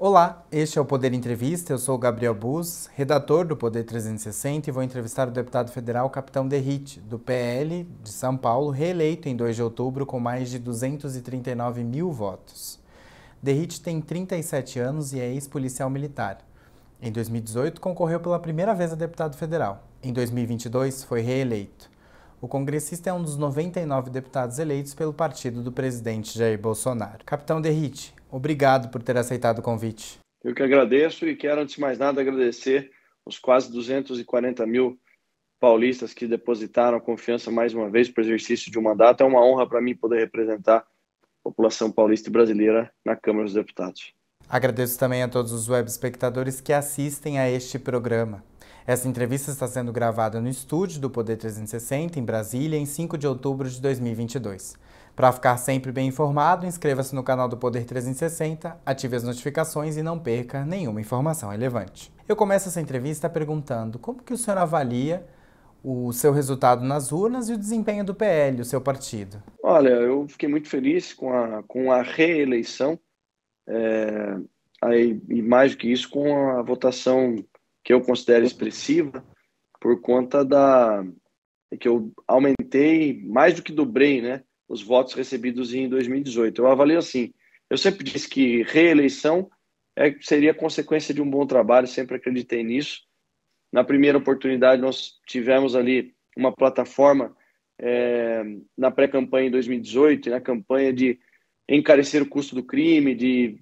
Olá, este é o Poder Entrevista, eu sou o Gabriel Bus, redator do Poder 360 e vou entrevistar o deputado federal Capitão Derrite, do PL de São Paulo, reeleito em 2 de outubro com mais de 239 mil votos. Derrite tem 37 anos e é ex-policial militar. Em 2018, concorreu pela primeira vez a deputado federal. Em 2022, foi reeleito. O congressista é um dos 99 deputados eleitos pelo partido do presidente Jair Bolsonaro. Capitão Derrite, obrigado por ter aceitado o convite. Eu que agradeço e quero, antes de mais nada, agradecer os quase 240 mil paulistas que depositaram confiança mais uma vez para o exercício de um mandato. É uma honra para mim poder representar a população paulista e brasileira na Câmara dos Deputados. Agradeço também a todos os web espectadores que assistem a este programa. Essa entrevista está sendo gravada no estúdio do Poder 360, em Brasília, em 5 de outubro de 2022. Para ficar sempre bem informado, inscreva-se no canal do Poder 360, ative as notificações e não perca nenhuma informação relevante. Eu começo essa entrevista perguntando como que o senhor avalia o seu resultado nas urnas e o desempenho do PL, o seu partido. Olha, eu fiquei muito feliz com a reeleição e mais do que isso, com a votação que eu considero expressiva por conta que eu aumentei, mais do que dobrei, né, os votos recebidos em 2018. Eu avalio assim, eu sempre disse que reeleição seria consequência de um bom trabalho, sempre acreditei nisso. Na primeira oportunidade, nós tivemos ali uma plataforma na pré-campanha em 2018, na campanha de encarecer o custo do crime, de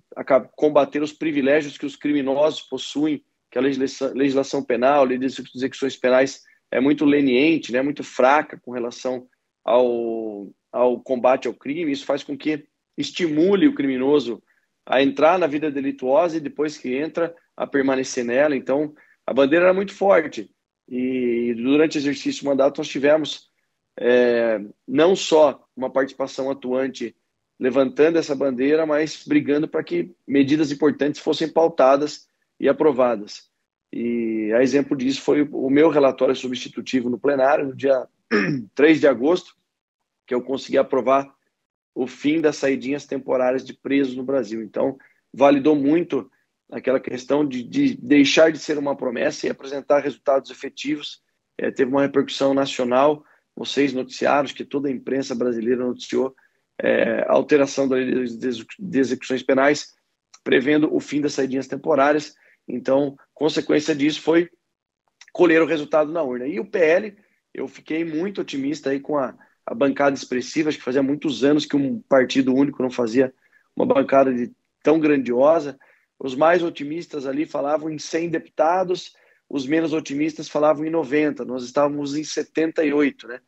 combater os privilégios que os criminosos possuem, que a legislação penal, a lei de execuções penais é muito leniente, né, muito fraca com relação ao combate ao crime. Isso faz com que estimule o criminoso a entrar na vida delituosa e depois que entra, a permanecer nela. Então, a bandeira era muito forte. E durante o exercício do mandato nós tivemos não só uma participação atuante levantando essa bandeira, mas brigando para que medidas importantes fossem pautadas e aprovadas. E a exemplo disso foi o meu relatório substitutivo no plenário, no dia 3 de agosto, que eu consegui aprovar o fim das saidinhas temporárias de presos no Brasil. Então, validou muito aquela questão de deixar de ser uma promessa e apresentar resultados efetivos. Teve uma repercussão nacional, vocês noticiaram, que toda a imprensa brasileira noticiou a alteração da lei de execuções penais, prevendo o fim das saidinhas temporárias. Então, consequência disso foi colher o resultado na urna. E o PL, eu fiquei muito otimista aí com a bancada expressiva. Acho que fazia muitos anos que um partido único não fazia uma bancada tão grandiosa. Os mais otimistas ali falavam em 100 deputados, os menos otimistas falavam em 90. Nós estávamos em 78, né?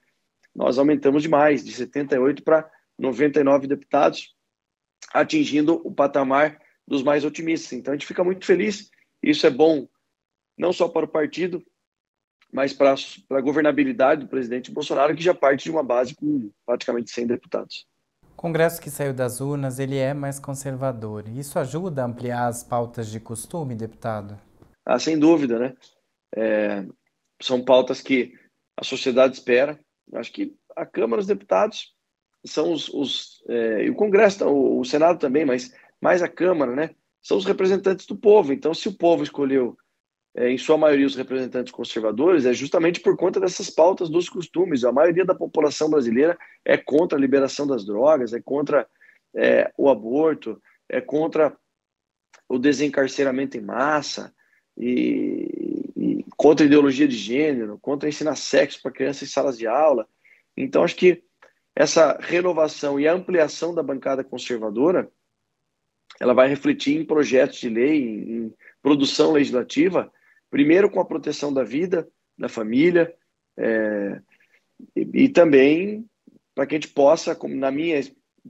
Nós aumentamos demais, de 78 para 99 deputados, atingindo o patamar dos mais otimistas. Então, a gente fica muito feliz. Isso é bom não só para o partido, mas para a governabilidade do presidente Bolsonaro, que já parte de uma base com praticamente 100 deputados. O Congresso que saiu das urnas, ele é mais conservador. Isso ajuda a ampliar as pautas de costume, deputado? Sem dúvida, né? São pautas que a sociedade espera. Acho que a Câmara dos Deputados são e o Congresso, o Senado também, mas mais a Câmara, né? São os representantes do povo. Então, se o povo escolheu, em sua maioria, os representantes conservadores, é justamente por conta dessas pautas dos costumes. A maioria da população brasileira é contra a liberação das drogas, é contra o aborto, é contra o desencarceramento em massa, e contra a ideologia de gênero, contra ensinar sexo para crianças em salas de aula. Então, acho que essa renovação e a ampliação da bancada conservadora, ela vai refletir em projetos de lei, em produção legislativa, primeiro com a proteção da vida, da família, e também para que a gente possa, como na minha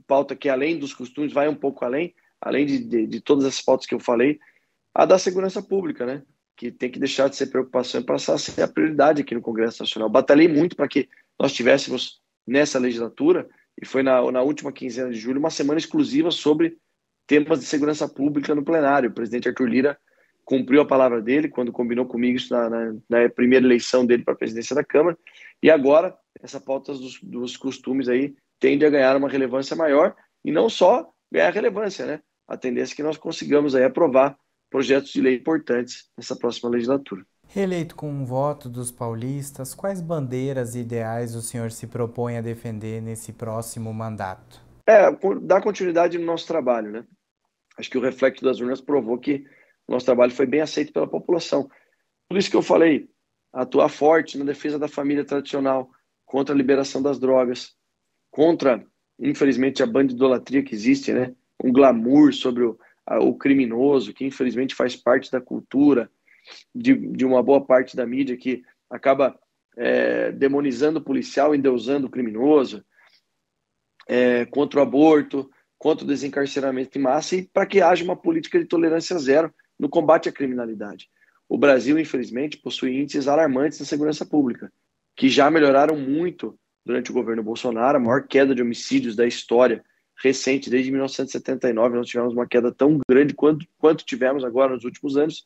pauta, que além dos costumes, vai um pouco além de todas as pautas que eu falei, a da segurança pública, né? Que tem que deixar de ser preocupação e passar a ser a prioridade aqui no Congresso Nacional. Batalhei muito para que nós tivéssemos nessa legislatura, e foi na última quinzena de julho, uma semana exclusiva sobre temas de segurança pública no plenário. O presidente Arthur Lira cumpriu a palavra dele quando combinou comigo isso na primeira eleição dele para a presidência da Câmara, e agora essa pauta dos costumes aí tende a ganhar uma relevância maior, e não só ganhar relevância, né? a tendência é que nós consigamos aí aprovar projetos de lei importantes nessa próxima legislatura. Reeleito com um voto dos paulistas, quais bandeiras e ideais o senhor se propõe a defender nesse próximo mandato? Dar continuidade no nosso trabalho, né? Acho que o reflexo das urnas provou que o nosso trabalho foi bem aceito pela população. Por isso que eu falei, atuar forte na defesa da família tradicional, contra a liberação das drogas, contra, infelizmente, a bandidolatria que existe, né? Um glamour sobre o criminoso, que infelizmente faz parte da cultura, de uma boa parte da mídia que acaba demonizando o policial, endeusando o criminoso, contra o aborto, contra o desencarceramento em massa e para que haja uma política de tolerância zero no combate à criminalidade. O Brasil, infelizmente, possui índices alarmantes na segurança pública, que já melhoraram muito durante o governo Bolsonaro, a maior queda de homicídios da história recente, desde 1979, nós tivemos uma queda tão grande quanto tivemos agora nos últimos anos,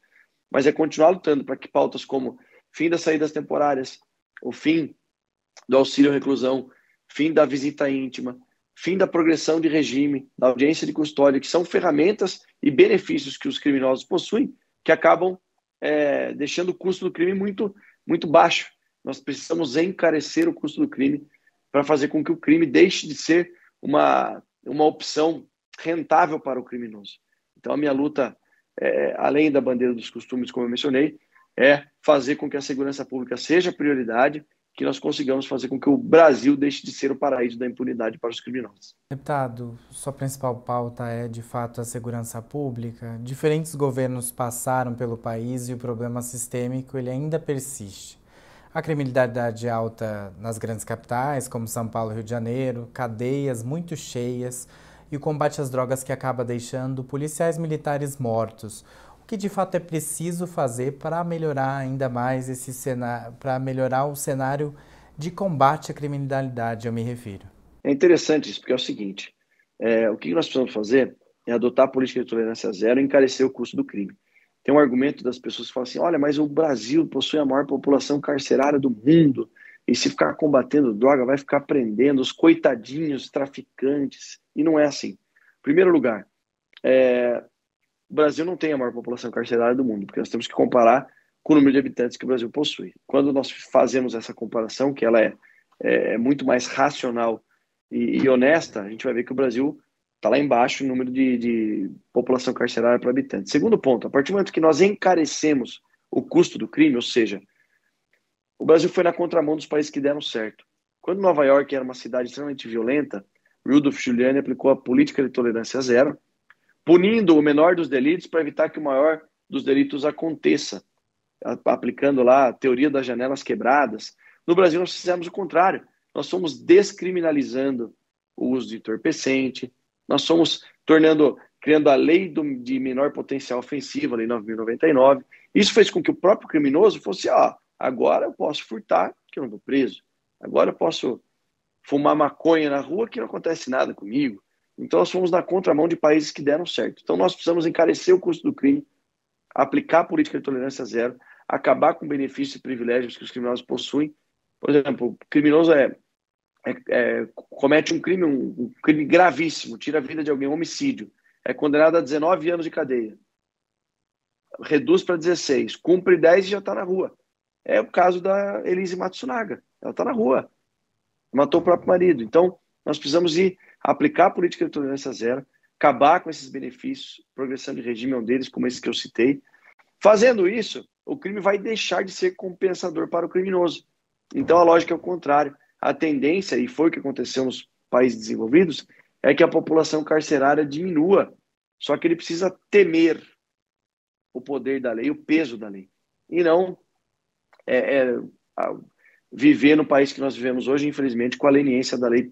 mas é continuar lutando para que pautas como fim das saídas temporárias, o fim do auxílio reclusão, fim da visita íntima, fim da progressão de regime, da audiência de custódia, que são ferramentas e benefícios que os criminosos possuem, que acabam deixando o custo do crime muito, muito baixo. Nós precisamos encarecer o custo do crime para fazer com que o crime deixe de ser uma opção rentável para o criminoso. Então, a minha luta, além da bandeira dos costumes, como eu mencionei, é fazer com que a segurança pública seja prioridade, que nós consigamos fazer com que o Brasil deixe de ser o paraíso da impunidade para os criminosos. Deputado, sua principal pauta é, de fato, a segurança pública. Diferentes governos passaram pelo país e o problema sistêmico ele ainda persiste. A criminalidade alta nas grandes capitais, como São Paulo e Rio de Janeiro, cadeias muito cheias e o combate às drogas que acaba deixando policiais militares mortos. O que de fato é preciso fazer para melhorar ainda mais esse cenário, para melhorar o cenário de combate à criminalidade, eu me refiro? É interessante isso, porque é o seguinte, o que nós precisamos fazer é adotar a política de tolerância zero e encarecer o custo do crime. Tem um argumento das pessoas que falam assim, olha, mas o Brasil possui a maior população carcerária do mundo, e se ficar combatendo droga, vai ficar prendendo os coitadinhos traficantes, e não é assim. Em primeiro lugar, o Brasil não tem a maior população carcerária do mundo, porque nós temos que comparar com o número de habitantes que o Brasil possui. Quando nós fazemos essa comparação, que ela é muito mais racional e honesta, a gente vai ver que o Brasil está lá embaixo no número de população carcerária para habitante. Segundo ponto, a partir do momento que nós encarecemos o custo do crime, ou seja, o Brasil foi na contramão dos países que deram certo. Quando Nova York era uma cidade extremamente violenta, Rudolph Giuliani aplicou a política de tolerância zero, punindo o menor dos delitos para evitar que o maior dos delitos aconteça, aplicando lá a teoria das janelas quebradas. No Brasil nós fizemos o contrário, nós fomos descriminalizando o uso de entorpecente, nós fomos criando a lei de menor potencial ofensivo, a lei 9.099. Isso fez com que o próprio criminoso fosse, agora eu posso furtar, que eu não vou preso. Agora eu posso fumar maconha na rua, que não acontece nada comigo. Então nós fomos na contramão de países que deram certo. Então nós precisamos encarecer o custo do crime, aplicar a política de tolerância zero, acabar com benefícios e privilégios que os criminosos possuem. Por exemplo, o criminoso comete um crime gravíssimo, tira a vida de alguém, um homicídio, é condenado a 19 anos de cadeia, reduz para 16, cumpre 10 e já está na rua. É o caso da Elise Matsunaga, ela está na rua, matou o próprio marido. Então, nós precisamos aplicar a política de tolerância zero, acabar com esses benefícios, progressão de regime é um deles, como esse que eu citei. Fazendo isso, o crime vai deixar de ser compensador para o criminoso. Então, a lógica é o contrário. A tendência, e foi o que aconteceu nos países desenvolvidos, é que a população carcerária diminua. Só que ele precisa temer o poder da lei, o peso da lei. E não viver no país que nós vivemos hoje, infelizmente, com a leniência da lei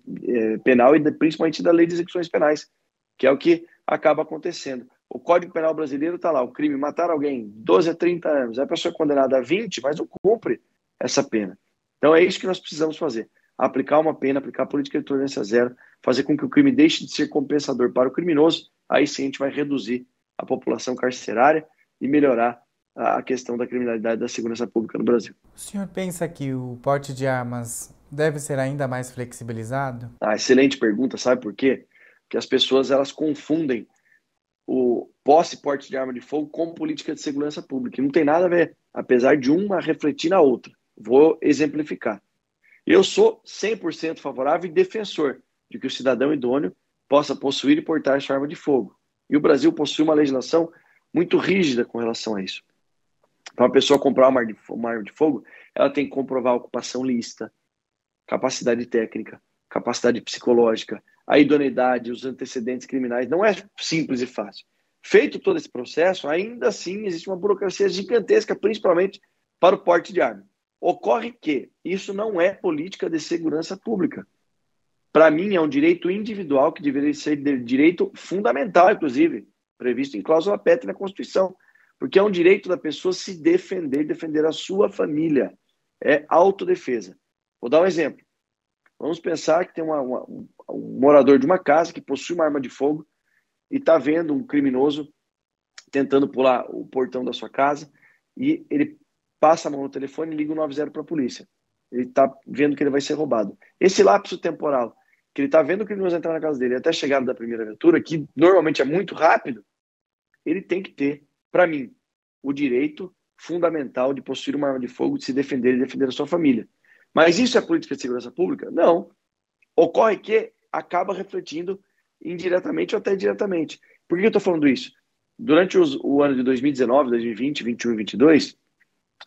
penal e principalmente da lei de execuções penais, que é o que acaba acontecendo. O Código Penal brasileiro está lá, o crime, matar alguém, 12 a 30 anos, a pessoa é condenada a 20, mas não cumpre essa pena. Então é isso que nós precisamos fazer. Aplicar uma pena, aplicar a política de tolerância zero, fazer com que o crime deixe de ser compensador para o criminoso, aí sim a gente vai reduzir a população carcerária e melhorar a questão da criminalidade e da segurança pública no Brasil. O senhor pensa que o porte de armas deve ser ainda mais flexibilizado? Excelente pergunta, sabe por quê? Porque as pessoas elas confundem o posse e porte de arma de fogo com política de segurança pública. E não tem nada a ver, apesar de uma refletir na outra. Vou exemplificar. Eu sou 100% favorável e defensor de que o cidadão idôneo possa possuir e portar sua arma de fogo. E o Brasil possui uma legislação muito rígida com relação a isso. Para uma pessoa comprar uma arma de fogo, ela tem que comprovar a ocupação lícita, capacidade técnica, capacidade psicológica, a idoneidade, os antecedentes criminais. Não é simples e fácil. Feito todo esse processo, ainda assim existe uma burocracia gigantesca, principalmente para o porte de arma. Ocorre que isso não é política de segurança pública. Para mim, é um direito individual que deveria ser direito fundamental, inclusive, previsto em cláusula pétrea na Constituição, porque é um direito da pessoa se defender, defender a sua família. É autodefesa. Vou dar um exemplo. Vamos pensar que tem um morador de uma casa que possui uma arma de fogo e está vendo um criminoso tentando pular o portão da sua casa e ele passa a mão no telefone e liga o 90 para a polícia. Ele está vendo que ele vai ser roubado. Esse lapso temporal, que ele está vendo o criminoso entrar na casa dele até a chegada da primeira viatura, que normalmente é muito rápido, ele tem que ter, para mim, o direito fundamental de possuir uma arma de fogo, de se defender e defender a sua família. Mas isso é política de segurança pública? Não. Ocorre que acaba refletindo indiretamente ou até diretamente. Por que eu estou falando isso? Durante o ano de 2019, 2020, 2021 e 2022,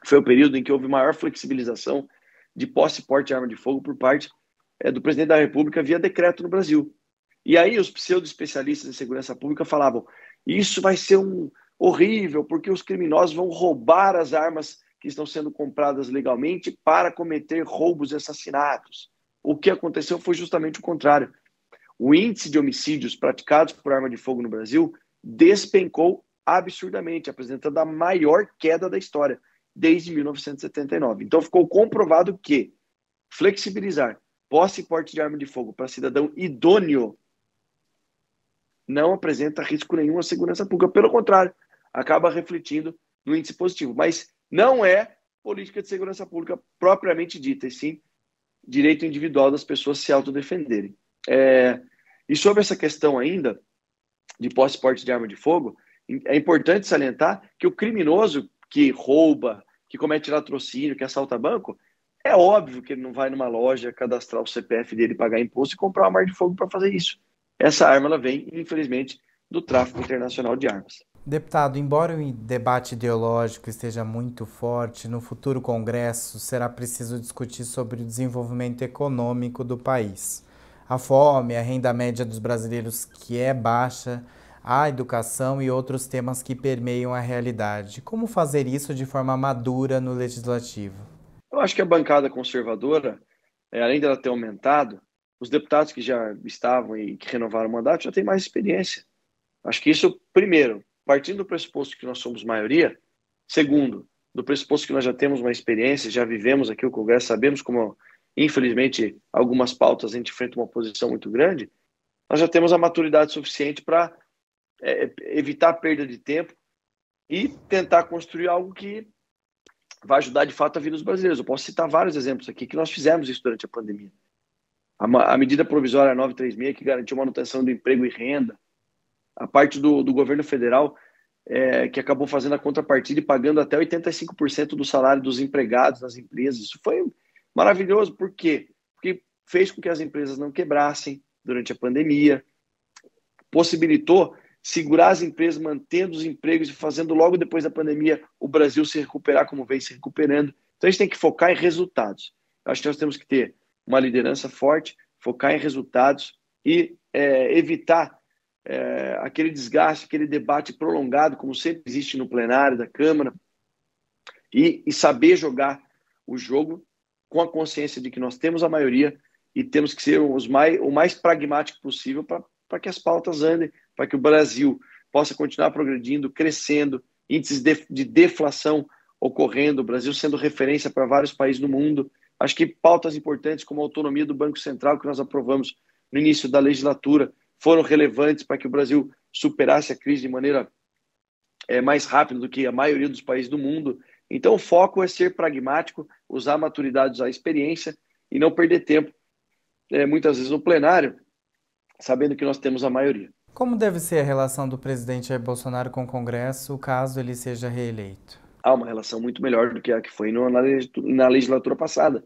foi o período em que houve maior flexibilização de posse e porte de arma de fogo por parte do presidente da República via decreto no Brasil. E aí os pseudo-especialistas em segurança pública falavam: isso vai ser horrível, porque os criminosos vão roubar as armas que estão sendo compradas legalmente para cometer roubos e assassinatos. O que aconteceu foi justamente o contrário. O índice de homicídios praticados por arma de fogo no Brasil despencou absurdamente, apresentando a maior queda da história desde 1979. Então ficou comprovado que flexibilizar posse e porte de arma de fogo para cidadão idôneo não apresenta risco nenhum à segurança pública. Pelo contrário, acaba refletindo no índice positivo. Mas não é política de segurança pública propriamente dita, e sim direito individual das pessoas se autodefenderem. E sobre essa questão ainda de posse e porte de arma de fogo, é importante salientar que o criminoso que rouba, que comete latrocínio, que assalta banco, é óbvio que ele não vai numa loja cadastrar o CPF dele, pagar imposto e comprar uma arma de fogo para fazer isso. Essa arma ela vem, infelizmente, do tráfico internacional de armas. Deputado, embora o debate ideológico esteja muito forte, no futuro Congresso será preciso discutir sobre o desenvolvimento econômico do país. A fome, a renda média dos brasileiros que é baixa, a educação e outros temas que permeiam a realidade. Como fazer isso de forma madura no Legislativo? Eu acho que a bancada conservadora, além dela ter aumentado, os deputados que já estavam e que renovaram o mandato já têm mais experiência. Acho que isso, primeiro, partindo do pressuposto que nós somos maioria. Segundo, do pressuposto que nós já temos uma experiência, já vivemos aqui o Congresso, sabemos como, infelizmente, algumas pautas a gente enfrenta uma oposição muito grande, nós já temos a maturidade suficiente para evitar a perda de tempo e tentar construir algo que vai ajudar de fato a vida dos brasileiros. Eu posso citar vários exemplos aqui que nós fizemos isso durante a pandemia. A medida provisória 936, que garantiu manutenção do emprego e renda, a parte do governo federal, que acabou fazendo a contrapartida e pagando até 85% do salário dos empregados nas empresas. Isso foi maravilhoso. Por quê? Porque fez com que as empresas não quebrassem durante a pandemia, possibilitou segurar as empresas, mantendo os empregos e fazendo logo depois da pandemia o Brasil se recuperar como vem se recuperando. Então a gente tem que focar em resultados. Eu acho que nós temos que ter uma liderança forte, focar em resultados e evitar aquele desgaste, aquele debate prolongado, como sempre existe no plenário da Câmara, e saber jogar o jogo com a consciência de que nós temos a maioria e temos que ser o mais pragmático possível para que as pautas andem, para que o Brasil possa continuar progredindo, crescendo, índices de deflação ocorrendo, o Brasil sendo referência para vários países do mundo. Acho que pautas importantes como a autonomia do Banco Central, que nós aprovamos no início da legislatura, foram relevantes para que o Brasil superasse a crise de maneira mais rápida do que a maioria dos países do mundo. Então, o foco é ser pragmático, usar a maturidade, usar a experiência e não perder tempo, muitas vezes no plenário, sabendo que nós temos a maioria. Como deve ser a relação do presidente Jair Bolsonaro com o Congresso, caso ele seja reeleito? Há uma relação muito melhor do que a que foi na legislatura passada.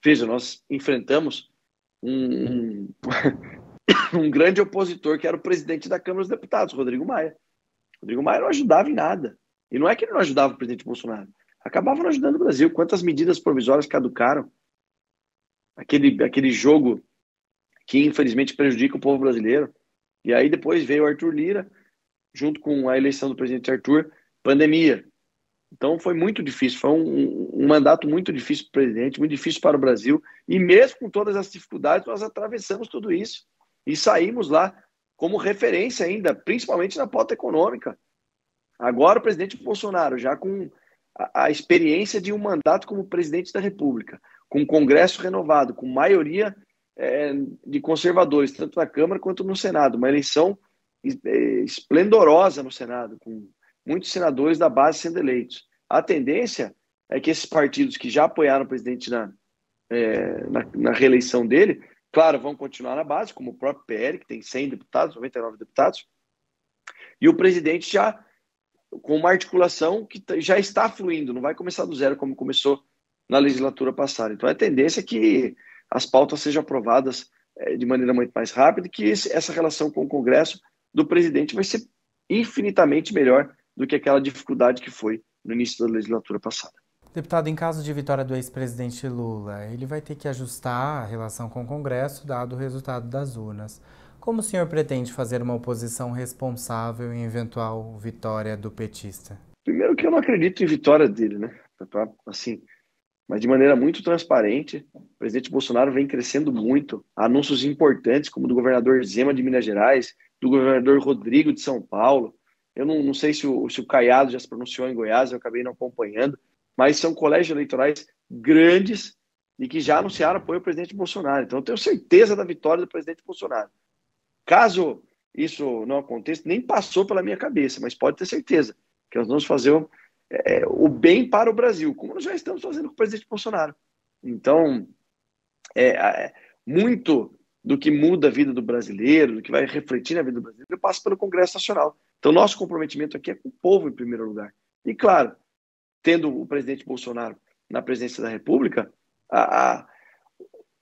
Veja, nós enfrentamos um, um grande opositor que era o presidente da Câmara dos Deputados, Rodrigo Maia. Rodrigo Maia não ajudava em nada. E não é que ele não ajudava o presidente Bolsonaro. Acabava não ajudando o Brasil. Quantas medidas provisórias caducaram? Aquele jogo que infelizmente prejudica o povo brasileiro. E aí depois veio o Arthur Lira, junto com a eleição do presidente Arthur, pandemia. Então foi muito difícil, foi um mandato muito difícil para o presidente, muito difícil para o Brasil. E mesmo com todas as dificuldades, nós atravessamos tudo isso. E saímos lá como referência ainda, principalmente na pauta econômica. Agora o presidente Bolsonaro, já com a experiência de um mandato como presidente da República, com um Congresso renovado, com maioria de conservadores, tanto na Câmara quanto no Senado, uma eleição esplendorosa no Senado, com muitos senadores da base sendo eleitos. A tendência é que esses partidos que já apoiaram o presidente na reeleição dele, claro, vão continuar na base, como o próprio PL, que tem 100 deputados, 99 deputados, e o presidente já com uma articulação que já está fluindo, não vai começar do zero como começou na legislatura passada. Então a tendência é que as pautas sejam aprovadas de maneira muito mais rápida e que essa relação com o Congresso do presidente vai ser infinitamente melhor do que aquela dificuldade que foi no início da legislatura passada. Deputado, em caso de vitória do ex-presidente Lula, ele vai ter que ajustar a relação com o Congresso, dado o resultado das urnas. Como o senhor pretende fazer uma oposição responsável em eventual vitória do petista? Primeiro que eu não acredito em vitória dele, né? Assim, mas de maneira muito transparente. O presidente Bolsonaro vem crescendo muito. Anúncios importantes, como do governador Zema de Minas Gerais, do governador Rodrigo de São Paulo. Eu não sei se o Caiado já se pronunciou em Goiás, eu acabei não acompanhando, mas são colégios eleitorais grandes e que já anunciaram apoio ao presidente Bolsonaro. Então eu tenho certeza da vitória do presidente Bolsonaro. Caso isso não aconteça, nem passou pela minha cabeça, mas pode ter certeza que nós vamos fazer o bem para o Brasil, como nós já estamos fazendo com o presidente Bolsonaro. Então, muito do que muda a vida do brasileiro, do que vai refletir na vida do brasileiro, passa pelo Congresso Nacional. Então, nosso comprometimento aqui é com o povo em primeiro lugar. E, claro, tendo o presidente Bolsonaro na presidência da República,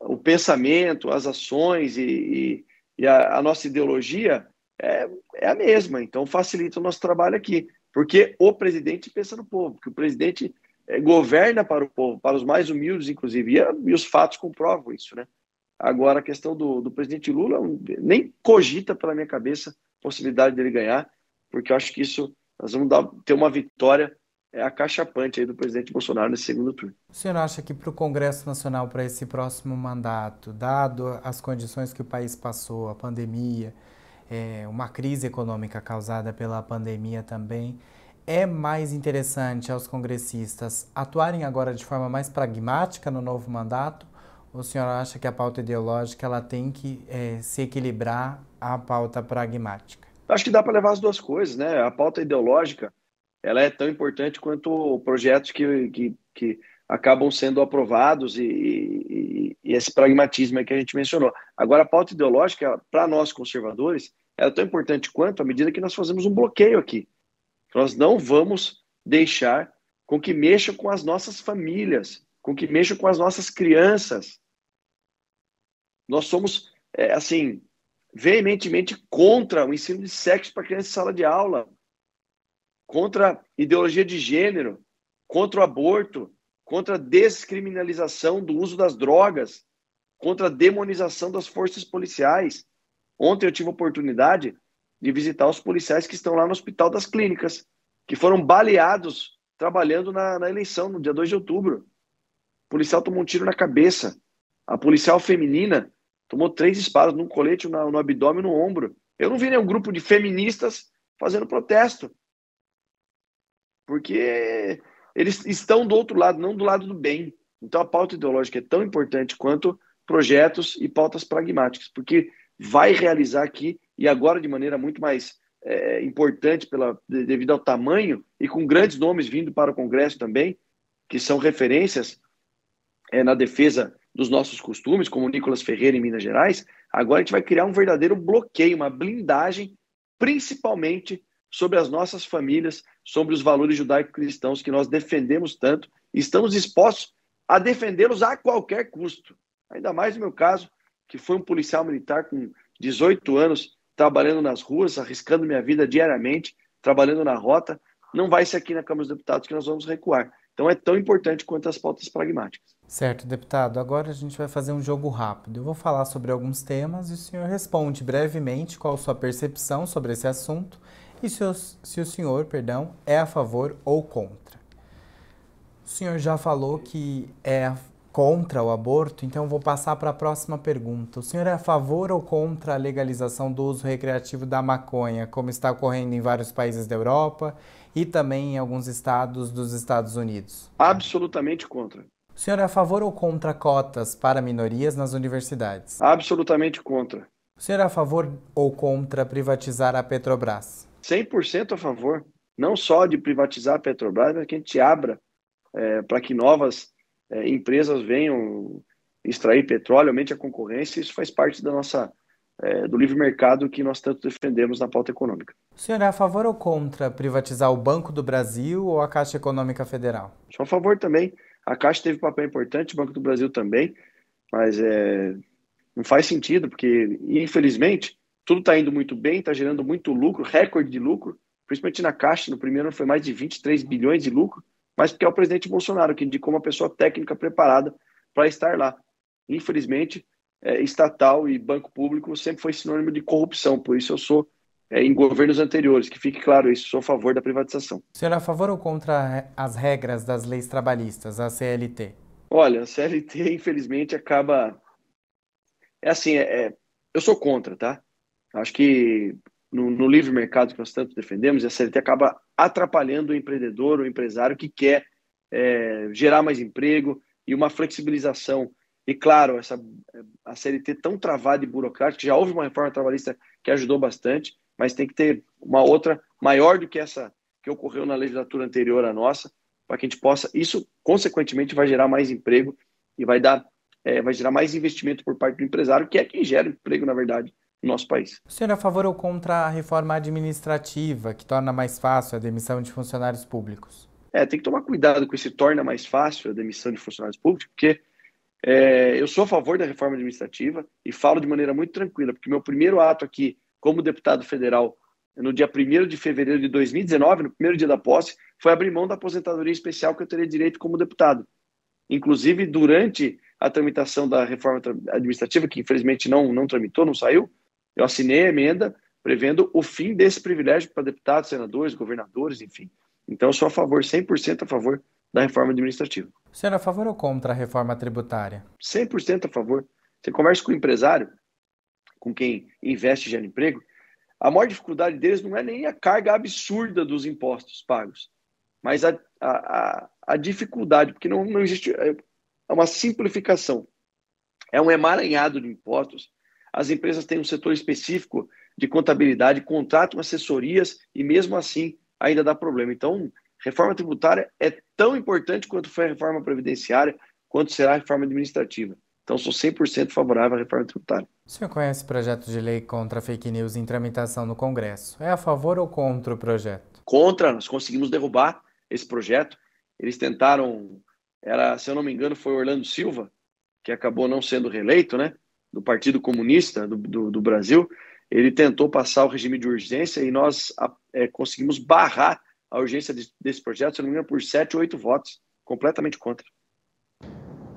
o pensamento, as ações e a nossa ideologia é a mesma. Então, facilita o nosso trabalho aqui. Porque o presidente pensa no povo, porque o presidente governa para o povo, para os mais humildes, inclusive. E os fatos comprovam isso, né? Agora, a questão do presidente Lula, nem cogita pela minha cabeça a possibilidade dele ganhar, porque eu acho que isso, nós vamos ter uma vitória acachapante aí do presidente Bolsonaro nesse segundo turno. O senhor acha que para o Congresso Nacional, para esse próximo mandato, dado as condições que o país passou, a pandemia, uma crise econômica causada pela pandemia também, é mais interessante aos congressistas atuarem agora de forma mais pragmática no novo mandato? Ou o senhor acha que a pauta ideológica ela tem que se equilibrar à pauta pragmática? Acho que dá para levar as duas coisas, né? A pauta ideológica ela é tão importante quanto projetos que acabam sendo aprovados e esse pragmatismo que a gente mencionou. Agora, a pauta ideológica, para nós conservadores, ela é tão importante quanto à medida que nós fazemos um bloqueio aqui. Nós não vamos deixar com que mexa com as nossas famílias, com que mexa com as nossas crianças. Nós somos, veementemente contra o ensino de sexo para criança em sala de aula, contra a ideologia de gênero, contra o aborto, contra a descriminalização do uso das drogas, contra a demonização das forças policiais. Ontem eu tive a oportunidade de visitar os policiais que estão lá no Hospital das Clínicas, que foram baleados trabalhando na eleição, no dia 2 de outubro. O policial tomou um tiro na cabeça. A policial feminina tomou 3 disparos num colete, no abdômen e no ombro. Eu não vi nenhum grupo de feministas fazendo protesto. Porque eles estão do outro lado, não do lado do bem. Então a pauta ideológica é tão importante quanto projetos e pautas pragmáticas, porque vai realizar aqui, e agora de maneira muito mais importante devido ao tamanho, e com grandes nomes vindo para o Congresso também, que são referências na defesa dos nossos costumes, como o Nicolas Ferreira em Minas Gerais. Agora a gente vai criar um verdadeiro bloqueio, uma blindagem principalmente sobre as nossas famílias, sobre os valores judaico-cristãos que nós defendemos tanto e estamos dispostos a defendê-los a qualquer custo. Ainda mais no meu caso, que foi um policial militar com 18 anos, trabalhando nas ruas, arriscando minha vida diariamente, trabalhando na rota. Não vai ser aqui na Câmara dos Deputados que nós vamos recuar. Então é tão importante quanto as pautas pragmáticas. Certo, deputado. Agora a gente vai fazer um jogo rápido. Eu vou falar sobre alguns temas e o senhor responde brevemente qual a sua percepção sobre esse assunto e se o senhor, é a favor ou contra. O senhor já falou que é contra o aborto, então eu vou passar para a próxima pergunta. O senhor é a favor ou contra a legalização do uso recreativo da maconha, como está ocorrendo em vários países da Europa e também em alguns estados dos Estados Unidos? Absolutamente contra. O senhor é a favor ou contra cotas para minorias nas universidades? Absolutamente contra. O senhor é a favor ou contra privatizar a Petrobras? 100% a favor. Não só de privatizar a Petrobras, mas que a gente abra para que novas empresas venham extrair petróleo, aumente a concorrência. Isso faz parte da nossa, do livre mercado que nós tanto defendemos na pauta econômica. O senhor é a favor ou contra privatizar o Banco do Brasil ou a Caixa Econômica Federal? Sou a favor também. A Caixa teve papel importante, o Banco do Brasil também, mas não faz sentido, porque, infelizmente, tudo está indo muito bem, está gerando muito lucro, recorde de lucro, principalmente na Caixa. No primeiro ano foi mais de 23 bilhões de lucro, mas porque é o presidente Bolsonaro que indicou uma pessoa técnica preparada para estar lá. Infelizmente, estatal e banco público sempre foi sinônimo de corrupção, por isso eu sou, em governos anteriores, que fique claro isso, sou a favor da privatização. O senhor é a favor ou contra as regras das leis trabalhistas, a CLT? Olha, a CLT, infelizmente, acaba... eu sou contra, tá? Acho que no livre mercado que nós tanto defendemos, a CLT acaba atrapalhando o empreendedor, o empresário que quer gerar mais emprego e uma flexibilização. E claro, a CLT tão travada e burocrática, já houve uma reforma trabalhista que ajudou bastante, mas tem que ter uma outra maior do que essa que ocorreu na legislatura anterior à nossa, para que a gente possa, isso consequentemente vai gerar mais emprego e vai gerar mais investimento por parte do empresário, que é quem gera emprego, na verdade, no nosso país. O senhor é a favor ou contra a reforma administrativa, que torna mais fácil a demissão de funcionários públicos? Tem que tomar cuidado com esse torna mais fácil a demissão de funcionários públicos, porque eu sou a favor da reforma administrativa e falo de maneira muito tranquila, porque meu primeiro ato aqui, como deputado federal, no dia 1º de fevereiro de 2019, no primeiro dia da posse, foi abrir mão da aposentadoria especial que eu teria direito como deputado. Inclusive, durante a tramitação da reforma administrativa, que infelizmente não tramitou, não saiu, eu assinei a emenda prevendo o fim desse privilégio para deputados, senadores, governadores, enfim. Então, eu sou a favor, 100% a favor da reforma administrativa. O senhor é a favor ou contra a reforma tributária? 100% a favor. Você conversa com o empresário, com quem investe e gera emprego, a maior dificuldade deles não é nem a carga absurda dos impostos pagos, mas a dificuldade, porque não existe uma simplificação. É um emaranhado de impostos. As empresas têm um setor específico de contabilidade, contratam assessorias e mesmo assim ainda dá problema. Então, reforma tributária é tão importante quanto foi a reforma previdenciária, quanto será a reforma administrativa. Então, sou 100% favorável à reforma tributária. O senhor conhece o projeto de lei contra fake news em tramitação no Congresso? É a favor ou contra o projeto? Contra, nós conseguimos derrubar esse projeto. Eles tentaram, se eu não me engano, foi Orlando Silva, que acabou não sendo reeleito, né, do Partido Comunista do Brasil. Ele tentou passar o regime de urgência e nós conseguimos barrar a urgência desse projeto, se não me engano, por 7 ou 8 votos, completamente contra.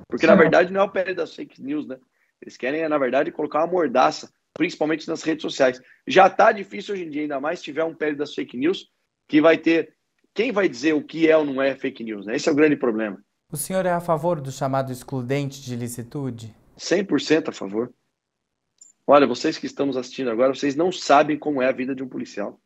Porque, na verdade, não é o pé das fake news, né? Eles querem, na verdade, colocar uma mordaça, principalmente nas redes sociais. Já está difícil hoje em dia, ainda mais se tiver um pé das fake news, que vai ter... Quem vai dizer o que é ou não é fake news, né? Esse é o grande problema. O senhor é a favor do chamado excludente de licitude? 100% a favor. Olha, vocês que estamos assistindo agora, vocês não sabem como é a vida de um policial.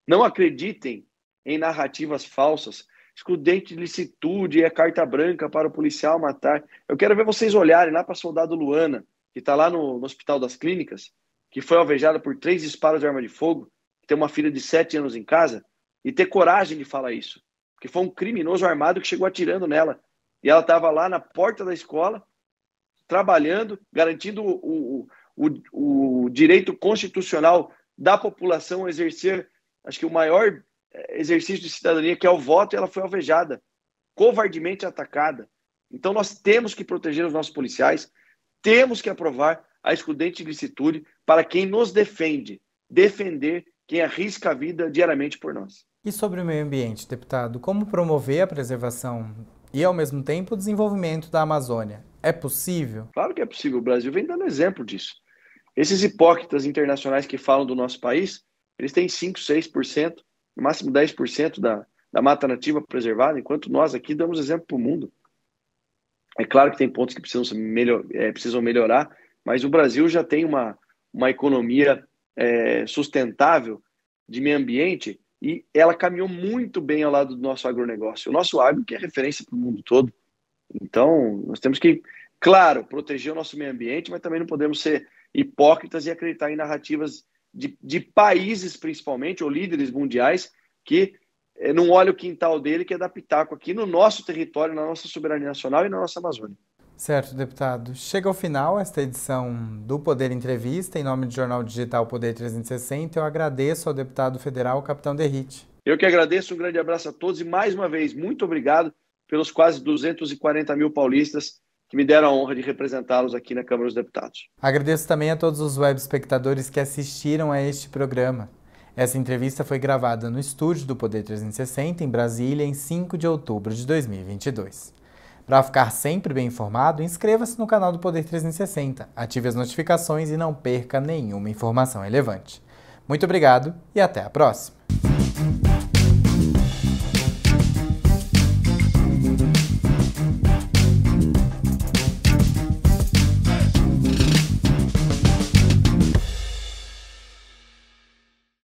Não acreditem em narrativas falsas. Excludente de licitude é carta branca para o policial matar. Eu quero ver vocês olharem lá para a soldado Luana, que está lá no Hospital das Clínicas, que foi alvejada por 3 disparos de arma de fogo, que tem uma filha de 7 anos em casa, e ter coragem de falar isso. Porque foi um criminoso armado que chegou atirando nela. E ela estava lá na porta da escola, trabalhando, garantindo o direito constitucional da população exercer, acho que o maior exercício de cidadania, que é o voto, e ela foi alvejada, covardemente atacada. Então nós temos que proteger os nossos policiais, temos que aprovar a excludente licitude para quem nos defende, defender quem arrisca a vida diariamente por nós. E sobre o meio ambiente, deputado, como promover a preservação e, ao mesmo tempo, o desenvolvimento da Amazônia? É possível? Claro que é possível, o Brasil vem dando exemplo disso. Esses hipócritas internacionais que falam do nosso país, eles têm 5%, 6%, no máximo 10% da mata nativa preservada, enquanto nós aqui damos exemplo para o mundo. É claro que tem pontos que precisam melhorar, mas o Brasil já tem uma economia sustentável de meio ambiente e ela caminhou muito bem ao lado do nosso agronegócio. O nosso agro que é referência para o mundo todo. Então, nós temos que, claro, proteger o nosso meio ambiente, mas também não podemos ser hipócritas e acreditar em narrativas de países, principalmente, ou líderes mundiais, que não olham o quintal dele, que é dar pitaco aqui no nosso território, na nossa soberania nacional e na nossa Amazônia. Certo, deputado. Chega ao final esta edição do Poder Entrevista. Em nome do Jornal Digital Poder 360, eu agradeço ao deputado federal, capitão Derrite. Eu que agradeço, um grande abraço a todos e, mais uma vez, muito obrigado pelos quase 240 mil paulistas que me deram a honra de representá-los aqui na Câmara dos Deputados. Agradeço também a todos os web espectadores que assistiram a este programa. Essa entrevista foi gravada no estúdio do Poder 360, em Brasília, em 5 de outubro de 2022. Para ficar sempre bem informado, inscreva-se no canal do Poder 360, ative as notificações e não perca nenhuma informação relevante. Muito obrigado e até a próxima!